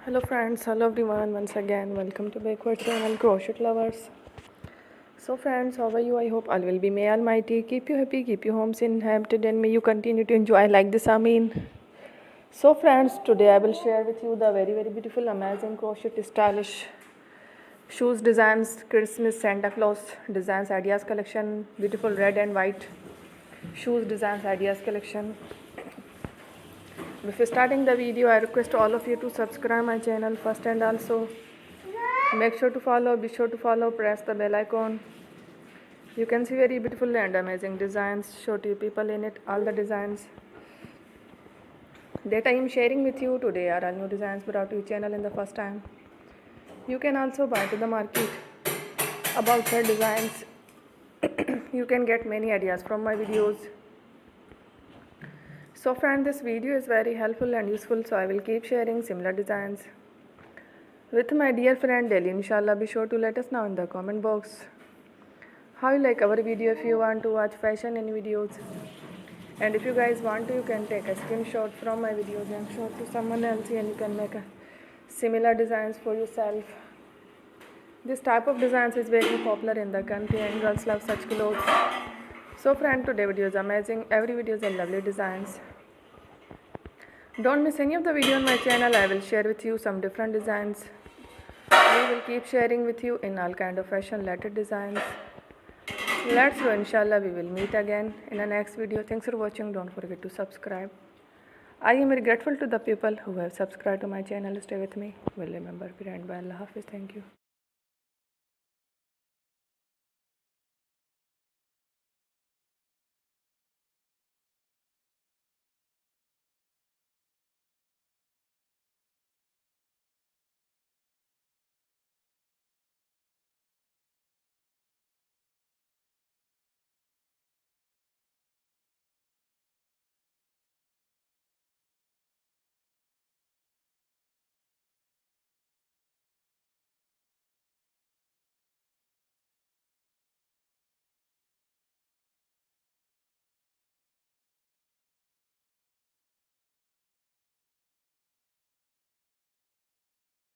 Hello friends, hello everyone, once again welcome to backward channel crochet lovers. So friends, how are you? I hope all will be, may almighty keep you happy, keep you homes inhabited, and may you continue to enjoy like this. Amen. So friends, today I will share with you the very beautiful amazing crochet stylish shoes designs, Christmas Santa Claus designs ideas collection, beautiful red and white shoes designs ideas collection. Before starting the video, I request all of you to subscribe my channel first, and also make sure to follow, be sure to follow, press the bell icon. You can see very beautiful and amazing designs, show to you people in it. All the designs that I am sharing with you today are all new designs brought to your channel in the first time. You can also buy to the market about their designs. You can get many ideas from my videos. So friend, this video is very helpful and useful, so I will keep sharing similar designs with my dear friend daily. Inshallah, be sure to let us know in the comment box how you like our video. If you want to watch fashion in videos, and if you guys want to, you can take a screenshot from my videos and show to someone else, and you can make a similar designs for yourself. This type of designs is very popular in the country and girls love such clothes. So friend, today video is amazing. Every video is in lovely designs. Don't miss any of the video on my channel. I will share with you some different designs. We will keep sharing with you in all kind of fashion related designs. Let's go. Inshallah, we will meet again in the next video. Thanks for watching. Don't forget to subscribe. I am very grateful to the people who have subscribed to my channel. Stay with me. Will remember. Be and by Allah Hafiz. Thank you.